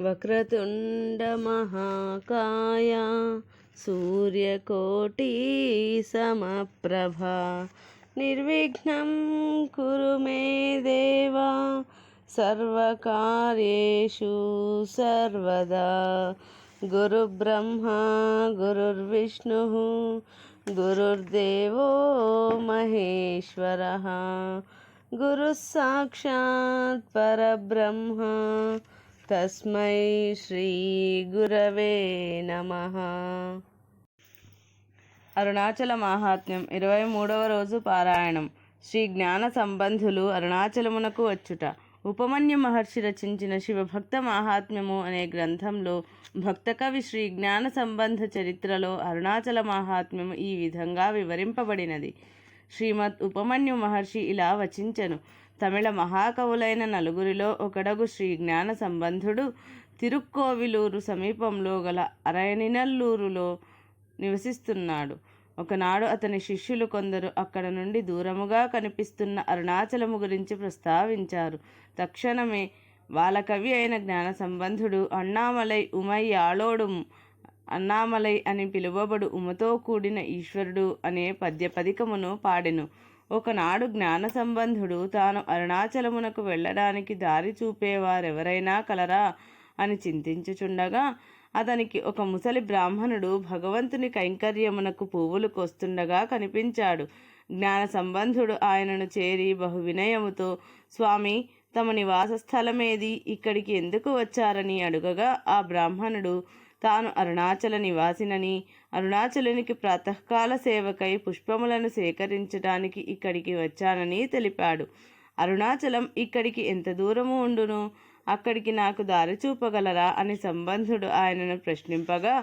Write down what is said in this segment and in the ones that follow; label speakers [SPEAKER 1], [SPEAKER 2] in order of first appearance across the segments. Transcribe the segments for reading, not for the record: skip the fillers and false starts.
[SPEAKER 1] వక్రతుండ మహాకాయ సూర్యకోటి సమప్రభ నిర్విఘ్నం కురు మే దేవా సర్వకార్యేషు సర్వదా గురుబ్రహ్మా గురుర్విష్ణుః గురుర్దేవో మహేశ్వరః గురుః సాక్షాత్ పరబ్రహ్మ తస్మై శ్రీ గురవే నమః. అరుణాచల మాహాత్మ్యం 23వ రోజు పారాయణం. శ్రీ జ్ఞాన సంబంధులు అరుణాచలమునకు వచ్చుట. ఉపమన్యు మహర్షి రచించిన శివభక్త మాహాత్మ్యము అనే గ్రంథంలో భక్త కవి శ్రీ జ్ఞాన సంబంధ చరిత్రలో అరుణాచల మాహాత్మ్యము ఈ విధంగా వివరింపబడినది. శ్రీమద్ ఉపమన్యు మహర్షి ఇలా వచించెను. తమిళ మహాకవులైన నలుగురిలో ఒకడగు శ్రీ జ్ఞాన సంబంధుడు తిరుక్కోవిలూరు సమీపంలో గల అరయనినల్లూరులో నివసిస్తున్నాడు. ఒకనాడు అతని శిష్యులు కొందరు అక్కడ నుండి దూరముగా కనిపిస్తున్న అరుణాచలము గురించి ప్రస్తావించారు. తక్షణమే బాలకవి అయిన జ్ఞాన సంబంధుడు అన్నామలై ఉమయ్యాళోడుం అన్నామలై అని పిలువబడు ఉమతో కూడిన ఈశ్వరుడు అనే పద్యపదికమును పాడెను. ఒకనాడు జ్ఞాన సంబంధుడు తాను అరుణాచలమునకు వెళ్ళడానికి దారి చూపేవారెవరైనా కలరా అని చింతించుచుండగా అతనికి ఒక ముసలి బ్రాహ్మణుడు భగవంతుని కైంకర్యమునకు పువ్వులు కోస్తుండగా కనిపించాడు. జ్ఞాన సంబంధుడు ఆయనను చేరి బహు వినయముతో, స్వామి, తమ నివాస స్థలమేది, ఇక్కడికి ఎందుకు వచ్చారని అడుగగా ఆ బ్రాహ్మణుడు తాను అరుణాచల నివాసినని, అరుణాచలునికి ప్రాతకాల సేవకై పుష్పములను సేకరించడానికి ఇక్కడికి వచ్చానని తెలిపాడు. అరుణాచలం ఇక్కడికి ఎంత దూరము ఉండును, అక్కడికి నాకు దారి చూపగలరా అని సంబంధుడు ఆయనను ప్రశ్నింపగా,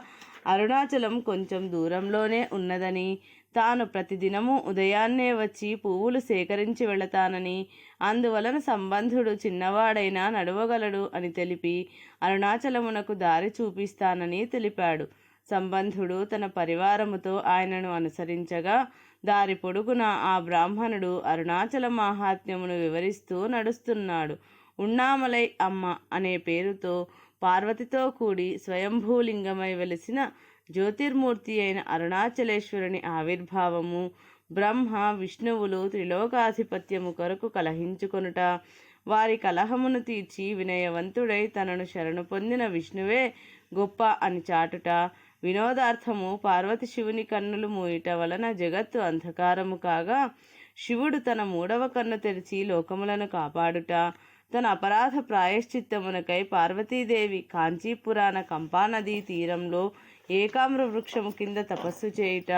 [SPEAKER 1] అరుణాచలం కొంచెం దూరంలోనే ఉన్నదని, తాను ప్రతిదినము ఉదయాన్నే వచ్చి పువ్వులు సేకరించి వెళతానని, అందువలన సంబంధుడు చిన్నవాడైనా నడవగలడు అని తెలిపి అరుణాచలమునకు దారి చూపిస్తానని తెలిపాడు. సంబంధుడు తన పరివారముతో ఆయనను అనుసరించగా దారి పొడుగున ఆ బ్రాహ్మణుడు అరుణాచల మాహాత్మ్యమును వివరిస్తూ నడుస్తున్నాడు. ఉన్నామలై అమ్మ అనే పేరుతో పార్వతితో కూడి స్వయంభూలింగమై వెలిసిన జ్యోతిర్మూర్తి అయిన అరుణాచలేశ్వరుని ఆవిర్భావము, బ్రహ్మ విష్ణువులు త్రిలోకాధిపత్యము కొరకు కలహించుకొనుట, వారి కలహమును తీర్చి వినయవంతుడై తనను శరణు పొందిన విష్ణువే గొప్ప అని చాటుట, వినోదార్థము పార్వతి శివుని కన్నులు మూయుట వలన జగత్తు అంధకారము కాగా శివుడు తన 3వ కన్ను తెరిచి లోకములను కాపాడుట, తన అపరాధ ప్రాయశ్చిత్తమునకై పార్వతీదేవి కాంచీపురాణ కంపానదీ తీరంలో ఏకామ్ర వృక్షము కింద తపస్సు చేయుట,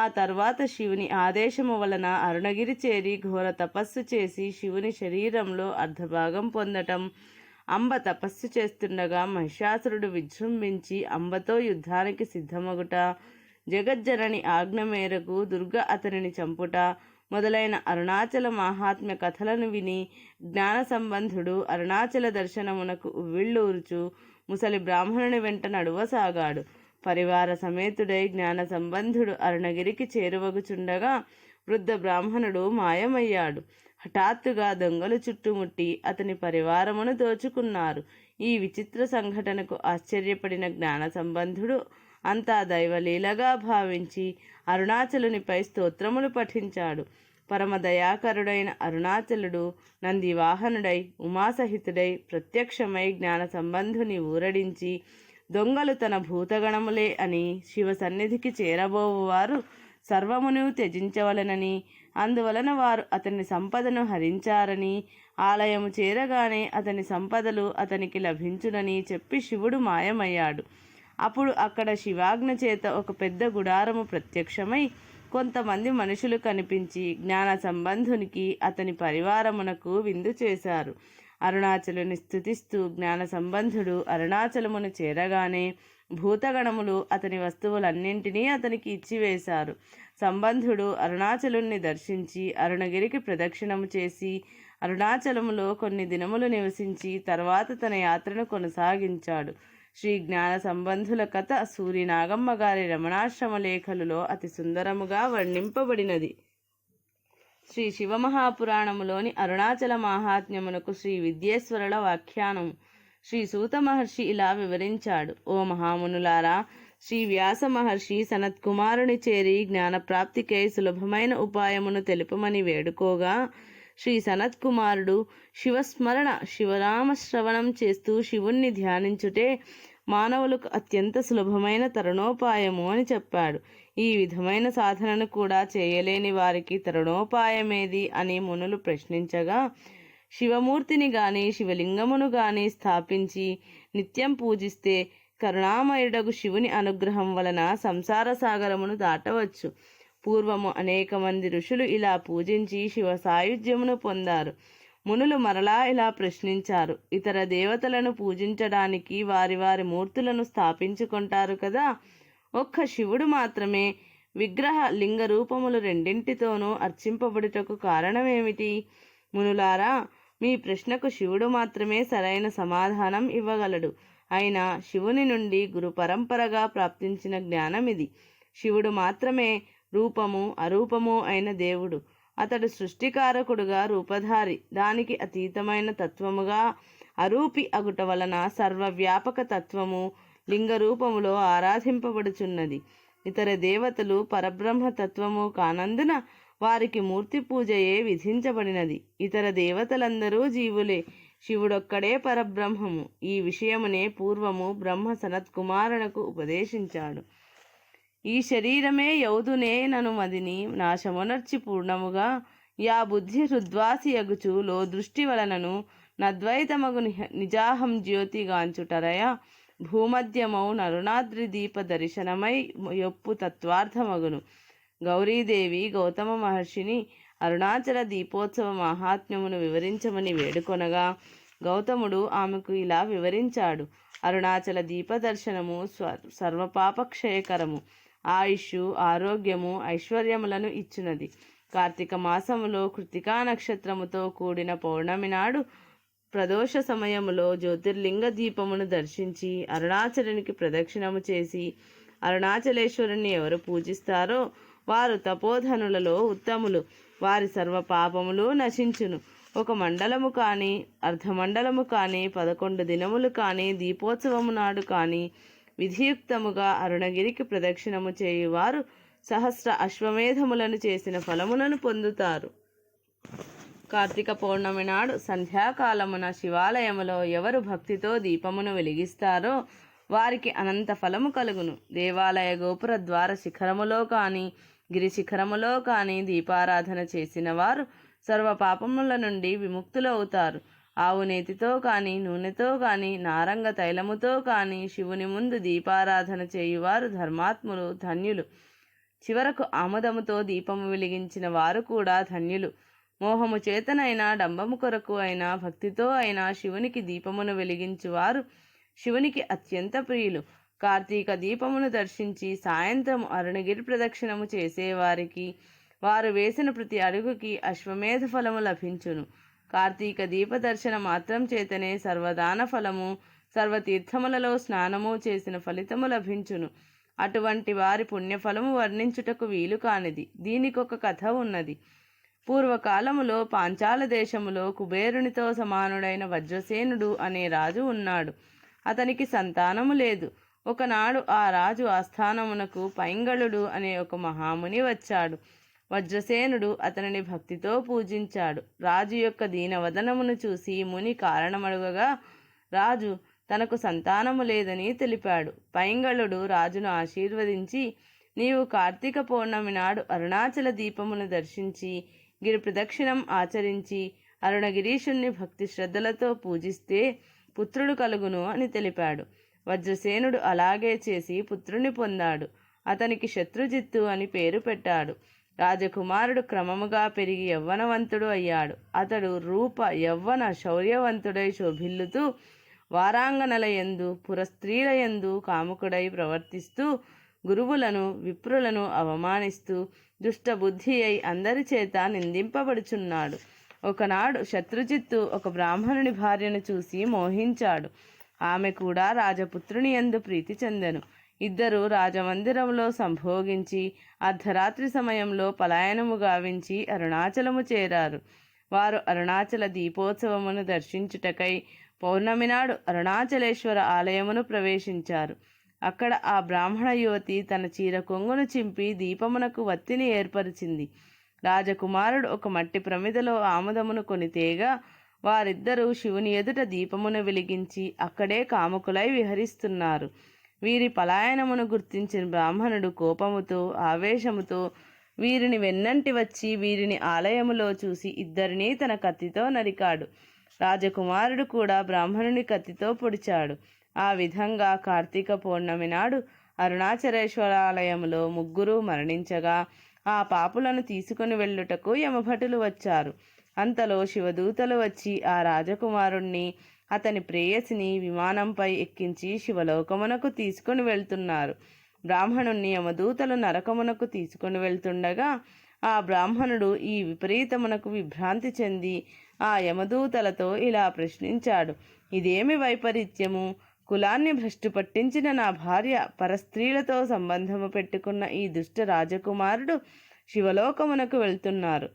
[SPEAKER 1] ఆ తర్వాత శివుని ఆదేశము వలన అరుణగిరి చేరి ఘోర తపస్సు చేసి శివుని శరీరంలో అర్ధభాగం పొందటం, అంబ తపస్సు చేస్తుండగా మహిషాసురుడు విజృంభించి అంబతో యుద్ధానికి సిద్ధమగుట, జగజ్జనని ఆజ్ఞ మేరకు దుర్గ అతనిని చంపుట మొదలైన అరుణాచల మహాత్మ్య కథలను విని జ్ఞాన సంబంధుడు అరుణాచల దర్శనమునకు ఉవ్విళ్ళూరుచు ముసలి బ్రాహ్మణుని వెంట నడువసాగాడు. పరివార సమేతుడై జ్ఞాన సంబంధుడు అరుణగిరికి చేరువగుచుండగా వృద్ధ బ్రాహ్మణుడు మాయమయ్యాడు. హఠాత్తుగా దొంగలు చుట్టుముట్టి అతని పరివారమును దోచుకున్నారు. ఈ విచిత్ర సంఘటనకు ఆశ్చర్యపడిన జ్ఞాన సంబంధుడు అంతా దైవలీలగా భావించి అరుణాచలునిపై స్తోత్రములు పఠించాడు. పరమదయాకరుడైన అరుణాచలుడు నందివాహనుడై ఉమాసహితుడై ప్రత్యక్షమై జ్ఞాన సంబంధుని ఊరడించి, దొంగలు తన భూతగణములే అని, శివ సన్నిధికి చేరబోవువారు సర్వమును త్యజించవలెనని, అందువలన వారు అతని సంపదను హరించారని, ఆలయము చేరగానే అతని సంపదలు అతనికి లభించునని చెప్పి శివుడు మాయమయ్యాడు. అప్పుడు అక్కడ శివాజ్ఞ చేత ఒక పెద్ద గుడారము ప్రత్యక్షమై కొంతమంది మనుషులు కనిపించి జ్ఞాన సంబంధునికి అతని పరివారమునకు విందు చేశారు. అరుణాచలుని స్తుతిస్తూ జ్ఞాన సంబంధుడు అరుణాచలమును చేరగానే భూతగణములు అతని వస్తువులన్నింటినీ అతనికి ఇచ్చివేశారు. సంబంధుడు అరుణాచలుణ్ణి దర్శించి అరుణగిరికి ప్రదక్షిణము చేసి అరుణాచలములో కొన్ని దినములు నివసించి తర్వాత తన యాత్రను కొనసాగించాడు. శ్రీ జ్ఞాన సంబంధుల కథ సూరినాగమ్మ గారి రమణాశ్రమ లేఖలులో అతి సుందరముగా వర్ణింపబడినది. శ్రీ శివమహాపురాణములోని అరుణాచల మాహాత్మ్యమునకు శ్రీ విద్యేశ్వరుల వ్యాఖ్యానము. శ్రీ సూత మహర్షి ఇలా వివరించాడు. ఓ మహామునులారా, శ్రీ వ్యాస మహర్షి సనత్కుమారుని చేరి జ్ఞానప్రాప్తికై సులభమైన ఉపాయమును తెలుపమని వేడుకోగా, శ్రీ సనత్కుమారుడు శివస్మరణ శివనామశ్రవణం చేస్తూ శివుణ్ణి ధ్యానించుటే మానవులకు అత్యంత సులభమైన తరుణోపాయము అని చెప్పాడు. ఈ విధమైన సాధనను కూడా చేయలేని వారికి తరుణోపాయమేది అని మునులు ప్రశ్నించగా, శివమూర్తిని గాని శివలింగమును గాని స్థాపించి నిత్యం పూజిస్తే కరుణామయుడగు శివుని అనుగ్రహం వలన సంసార సాగరమును దాటవచ్చు. పూర్వము అనేక మంది ఋషులు ఇలా పూజించి శివ సాయుధ్యమును పొందారు. మునులు మరలా ఇలా ప్రశ్నించారు, ఇతర దేవతలను పూజించడానికి వారి వారి మూర్తులను స్థాపించుకుంటారు కదా, ఒక్క శివుడు మాత్రమే విగ్రహ లింగ రూపములు రెండింటితోనూ అర్చింపబడుటకు కారణమేమిటి? మునులారా, మీ ప్రశ్నకు శివుడు మాత్రమే సరైన సమాధానం ఇవ్వగలడు. అయినా శివుని నుండి గురు పరంపరగా ప్రాప్తించిన జ్ఞానమిది. శివుడు మాత్రమే రూపము అరూపము అయిన దేవుడు. అతడు సృష్టికారకుడుగా రూపధారి, దానికి అతీతమైన తత్వముగా అరూపి అగుట వలన సర్వవ్యాపక తత్వము లింగ రూపములో ఆరాధింపబడుచున్నది. ఇతర దేవతలు పరబ్రహ్మ తత్వము కానందున వారికి మూర్తి పూజయే విధించబడినది. ఇతర దేవతలందరూ జీవులే, శివుడొక్కడే పరబ్రహ్మము. ఈ విషయమునే పూర్వము బ్రహ్మ సనత్కుమారునకు ఉపదేశించాడు. ఈ శరీరమే యౌదునే నను మదిని నాశమునర్చి పూర్ణముగా యా బుద్ధి హృద్వాసి అగుచు లో దృష్టి వలనను నద్వైతమగు నిజాహం జ్యోతిగాంచుటరయ భూమధ్యమౌ నరుణాద్రి దీప దర్శనమై యొప్పు తత్వార్థమగును. గౌరీదేవి గౌతమ మహర్షిని అరుణాచల దీపోత్సవ మహాత్మ్యమును వివరించమని వేడుకొనగా, గౌతముడు ఆమెకు ఇలా వివరించాడు. అరుణాచల దీపదర్శనము సర్వపాపక్షయకరము, ఆయుష్షు ఆరోగ్యము ఐశ్వర్యములను ఇచ్చునది. కార్తీక మాసములో కృతికా నక్షత్రముతో కూడిన పౌర్ణమి నాడు ప్రదోష సమయములో జ్యోతిర్లింగ దీపమును దర్శించి అరుణాచలునికి ప్రదక్షిణము చేసి అరుణాచలేశ్వరుని ఎవరు పూజిస్తారో వారు తపోధనులలో ఉత్తములు. వారి సర్వ పాపములు నశించును. ఒక మండలము కానీ అర్ధమండలము కానీ 11 దినములు కానీ దీపోత్సవము నాడు కానీ విధియుక్తముగా అరుణగిరికి ప్రదక్షిణము చేయువారు సహస్ర అశ్వమేధములను చేసిన ఫలములను పొందుతారు. కార్తీక పౌర్ణమి నాడు సంధ్యాకాలమున శివాలయములో ఎవరు భక్తితో దీపమును వెలిగిస్తారో వారికి అనంత ఫలము కలుగును. దేవాలయ గోపుర ద్వార శిఖరములో కానీ గిరి శిఖరములో కానీ దీపారాధన చేసిన వారు సర్వ పాపముల నుండి విముక్తులవుతారు. ఆవు నేతితో కానీ నూనెతో కానీ నారంగ తైలముతో కానీ శివుని ముందు దీపారాధన చేయువారు ధర్మాత్ములు, ధన్యులు. చివరకు ఆముదముతో దీపము వెలిగించిన వారు కూడా ధన్యులు. మోహము చేతనైనా డంబము కొరకు అయినా భక్తితో అయినా శివునికి దీపమును వెలిగించువారు శివునికి అత్యంత ప్రియులు. కార్తీక దీపమును దర్శించి సాయంత్రం అరుణగిరి ప్రదక్షిణము చేసేవారికి వారు వేసిన ప్రతి అడుగుకి అశ్వమేధ ఫలము లభించును. కార్తీక దీప దర్శన మాత్రం చేతనే సర్వదాన ఫలము, సర్వతీర్థములలో స్నానము చేసిన ఫలితము లభించును. అటువంటి వారి పుణ్యఫలము వర్ణించుటకు వీలు కానిది. దీనికొక కథ ఉన్నది. పూర్వకాలములో పాంచాల దేశములో కుబేరునితో సమానుడైన వజ్రసేనుడు అనే రాజు ఉన్నాడు. అతనికి సంతానము లేదు. ఒకనాడు ఆ రాజు ఆస్థానమునకు పైంగళుడు అనే ఒక మహాముని వచ్చాడు. వజ్రసేనుడు అతనిని భక్తితో పూజించాడు. రాజు యొక్క దీనవదనమును చూసి ముని కారణమడుగగా రాజు తనకు సంతానము లేదని తెలిపాడు. పైంగళుడు రాజును ఆశీర్వదించి, నీవు కార్తీక పౌర్ణమి నాడు అరుణాచల దీపమును దర్శించి గిరి ప్రదక్షిణం ఆచరించి అరుణగిరీషుణ్ణి భక్తి శ్రద్ధలతో పూజిస్తే పుత్రుడు కలుగును అని తెలిపాడు. వజ్రసేనుడు అలాగే చేసి పుత్రుని పొందాడు. అతనికి శత్రుజిత్తు అని పేరు పెట్టాడు. రాజకుమారుడు క్రమముగా పెరిగి యవ్వనవంతుడు అయ్యాడు. అతడు రూప యవ్వన శౌర్యవంతుడై శోభిల్లుతూ వారాంగనల యందు పురస్త్రీల యందు కాముకుడై ప్రవర్తిస్తూ గురువులను విప్రులను అవమానిస్తూ దుష్టబుద్ధి అయి అందరి చేత నిందింపబడుచున్నాడు. ఒకనాడు శత్రుజిత్తు ఒక బ్రాహ్మణుని భార్యను చూసి మోహించాడు. ఆమె కూడా రాజపుత్రుని యందు ప్రీతి చెందెను. ఇద్దరు రాజమందిరంలో సంభోగించి అర్ధరాత్రి సమయంలో పలాయనము గావించి అరుణాచలము చేరారు. వారు అరుణాచల దీపోత్సవమును దర్శించుటకై పౌర్ణమి నాడు అరుణాచలేశ్వర ఆలయమును ప్రవేశించారు. అక్కడ ఆ బ్రాహ్మణ యువతి తన చీర కొంగును చింపి దీపమునకు వత్తిని ఏర్పరిచింది. రాజకుమారుడు ఒక మట్టి ప్రమిదలో ఆముదమును కొని తేగా వారిద్దరూ శివుని ఎదుట దీపమును వెలిగించి అక్కడే కాముకులై విహరిస్తున్నారు. వీరి పలాయనమును గుర్తించిన బ్రాహ్మణుడు కోపముతో ఆవేశముతో వీరిని వెన్నంటి వచ్చి వీరిని ఆలయములో చూసి ఇద్దరినీ తన కత్తితో నరికాడు. రాజకుమారుడు కూడా బ్రాహ్మణుని కత్తితో పొడిచాడు. ఆ విధంగా కార్తీక పౌర్ణమి నాడు అరుణాచలేశ్వరాలయములో ముగ్గురు మరణించగా ఆ పాపులను తీసుకుని వెళ్ళుటకు యమభటులు వచ్చారు. అంతలో శివదూతలు వచ్చి ఆ రాజకుమారుణ్ణి అతని ప్రేయసిని విమానంపై ఎక్కించి శివలోకమునకు తీసుకుని వెళ్తున్నారు. బ్రాహ్మణుణ్ణి యమదూతలు నరకమునకు తీసుకుని వెళ్తుండగా ఆ బ్రాహ్మణుడు ఈ విపరీతమునకు విభ్రాంతి చెంది ఆ యమదూతలతో ఇలా ప్రశ్నించాడు: ఇదేమి వైపరీత్యము? కులాన్ని భ్రష్టు పట్టించిన నా భార్య పరస్త్రీలతో సంబంధము పెట్టుకున్న ఈ దుష్ట రాజకుమారుడు శివలోకమునకు వెళ్తున్నారు.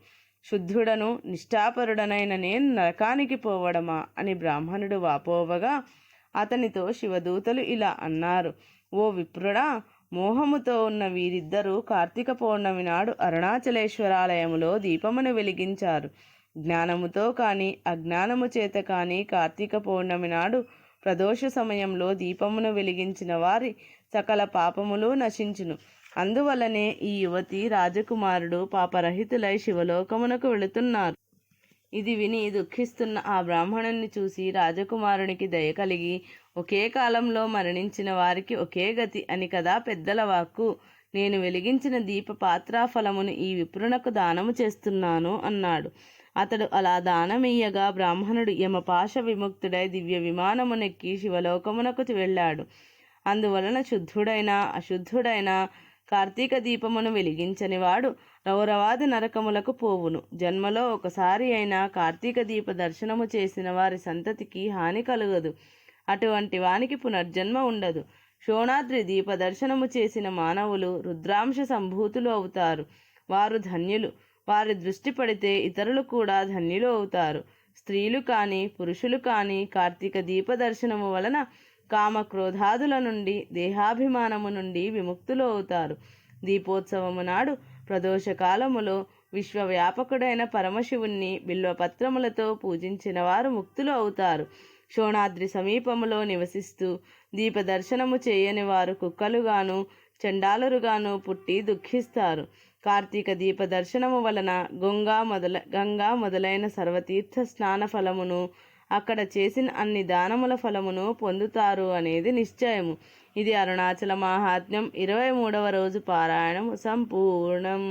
[SPEAKER 1] శుద్ధుడను నిష్ఠాపరుడనైన నేను నరకానికి పోవడమా అని బ్రాహ్మణుడు వాపోవగా అతనితో శివదూతలు ఇలా అన్నారు: ఓ విప్రుడా, మోహముతో ఉన్న వీరిద్దరూ కార్తీక పౌర్ణమి నాడు అరుణాచలేశ్వరాలయములో దీపమును వెలిగించారు. జ్ఞానముతో కానీ అజ్ఞానము చేత కానీ కార్తీక పౌర్ణమి నాడు ప్రదోష సమయంలో దీపమును వెలిగించిన వారి సకల పాపములు నశించును. అందువలనే ఈ యువతి రాజకుమారుడు పాపరహితులై శివలోకమునకు వెళుతున్నారు. ఇది విని దుఃఖిస్తున్న ఆ బ్రాహ్మణుని చూసి రాజకుమారునికి దయ కలిగి, ఒకే కాలంలో మరణించిన వారికి ఒకే గతి అని కదా పెద్దల వాక్కు. నేను వెలిగించిన దీప పాత్రా ఫలమును ఈ విప్రునకు దానము చేస్తున్నాను అన్నాడు. అతడు అలా దానమియ్యగా బ్రాహ్మణుడు యమపాశ విముక్తుడై దివ్య విమానమునెక్కి శివలోకమునకు వెళ్ళాడు. అందువలన శుద్ధుడైన అశుద్ధుడైన కార్తీక దీపమును వెలిగించని వాడు రౌరవాది నరకములకు పోవును. జన్మలో ఒకసారి అయినా కార్తీక దీప దర్శనము చేసిన వారి సంతతికి హాని కలుగదు. అటువంటి వానికి పునర్జన్మ ఉండదు. శోణాద్రి దీప దర్శనము చేసిన మానవులు రుద్రాంశ సంభూతులు అవుతారు. వారు ధన్యులు. వారి దృష్టి పడితే ఇతరులు కూడా ధన్యులు అవుతారు. స్త్రీలు కానీ పురుషులు కానీ కార్తీక దీప దర్శనము వలన కామక్రోధాదుల నుండి దేహాభిమానము నుండి విముక్తులు అవుతారు. దీపోత్సవము నాడు ప్రదోషకాలములో విశ్వవ్యాపకుడైన పరమశివుణ్ణి బిల్వపత్రములతో పూజించిన వారు ముక్తులు అవుతారు. శోణాద్రి సమీపములో నివసిస్తూ దీపదర్శనము చేయని వారు కుక్కలుగాను చండాలురుగాను పుట్టి దుఃఖిస్తారు. కార్తీక దీప దర్శనము వలన గంగా మొదలైన సర్వతీర్థ స్నాన ఫలమును అక్కడ చేసిన అన్ని దానముల ఫలమును పొందుతారు అనేది నిశ్చయము. ఇది అరుణాచల మాహాత్మ్యం 23వ రోజు పారాయణము సంపూర్ణం.